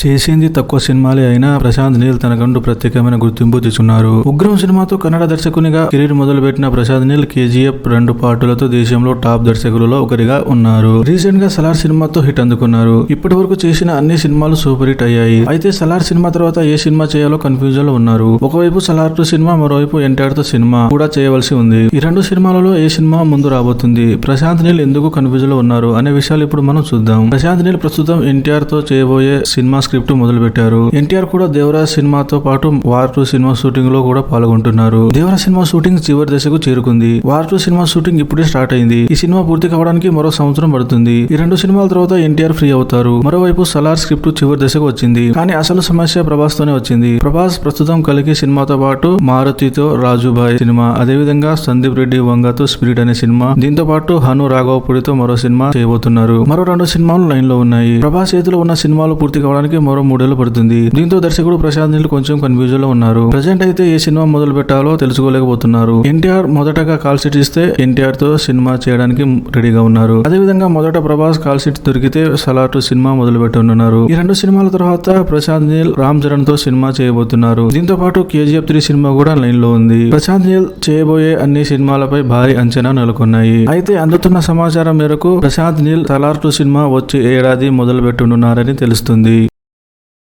చేసింది తక్కువ సినిమాలే అయినా ప్రశాంత్ నీల్ తనకంటూ ప్రత్యేకమైన గుర్తింపు తీసుకున్నారు. ఉగ్రం సినిమాతో కన్నడ దర్శకునిగా కెరీర్ మొదలుపెట్టిన ప్రశాంత్ నీల్ KGF 2 పార్టులతో దేశంలో టాప్ దర్శకులలో ఒకరిగా ఉన్నారు. రీసెంట్ గా సలార్ సినిమాతో హిట్ అందుకున్నారు. ఇప్పటి వరకు చేసిన అన్ని సినిమాలు సూపర్ హిట్ అయ్యాయి. అయితే సలార్ సినిమా తర్వాత ఏ సినిమా చేయాలో కన్ఫ్యూజన్ లో ఉన్నారు. ఒకవైపు సలార్ 2 సినిమా, మరోవైపు NTR తో సినిమా కూడా చేయవలసి ఉంది. ఈ రెండు సినిమాలలో ఏ సినిమా ముందు రాబోతుంది, ప్రశాంత్ నీల్ ఎందుకు కన్ఫ్యూజన్ లో ఉన్నారు అనే విషయాలు ఇప్పుడు మనం చూద్దాం. ప్రశాంత్ నీల్ ప్రస్తుతం NTR తో చేయబోయే సినిమా స్క్రిప్ట్ మొదలు పెట్టారు. NTR కూడా దేవరాజ్ సినిమాతో పాటు వార్ 2 సినిమా షూటింగ్ లో కూడా పాల్గొంటున్నారు. దేవరాజ్ సినిమా షూటింగ్ చివరి దశకు చేరుకుంది. వార్ 2 సినిమా షూటింగ్ ఇప్పుడే స్టార్ట్ అయింది. ఈ సినిమా పూర్తి కావడానికి మరో సంవత్సరం పడుతుంది. ఈ రెండు సినిమాల తర్వాత NTR ఫ్రీ అవుతారు. మరోవైపు సలార్ స్క్రిప్ట్ చివరి దశకు వచ్చింది. కానీ అసలు సమస్య ప్రభాస్ తోనే వచ్చింది. ప్రభాస్ ప్రస్తుతం కలికి సినిమాతో పాటు మారుతితో రాజుభాయ్ సినిమా, అదేవిధంగా సందీప్ రెడ్డి వంగతో స్పిరిట్ అనే సినిమా, దీంతో పాటు హను రాఘవపూడితో మరో సినిమా చేయబోతున్నారు. మరో 2 సినిమాలు లైన్ లో ఉన్నాయి. ప్రభాస్ చేతిలో ఉన్న సినిమాలు పూర్తి కావడానికి మరో 3 ఏళ్లు పడుతుంది. దీంతో దర్శకుడు ప్రశాంత్ నీల్ కొంచెం కన్ఫ్యూజన్ లో ఉన్నారు. ప్రజెంట్ అయితే ఏ సినిమా మొదలు పెట్టాలో తెలుసుకోలేకపోతున్నారు. NTR మొదటగా కాల్ షీట్ ఇస్తే NTR తో సినిమా చేయడానికి రెడీగా ఉన్నారు. అదేవిధంగా మొదట ప్రభాస్ కాల్ షీట్ దొరికితే సలార్ 2 సినిమా మొదలు పెట్టనున్నారు. ఈ 2 సినిమాల తర్వాత ప్రశాంత్ నీల్ రామ్ చరణ్ తో సినిమా చేయబోతున్నారు. దీంతో పాటు KGF 3 సినిమా కూడా లైన్ లో ఉంది. ప్రశాంత్ నీల్ చేయబోయే అన్ని సినిమాలపై భారీ అంచనా నెలకొన్నాయి. అయితే అందుతున్న సమాచారం మేరకు ప్రశాంత్ నీల్ సలార్ 2 సినిమా వచ్చే ఏడాది మొదలు పెట్టనున్నారని తెలుస్తుంది.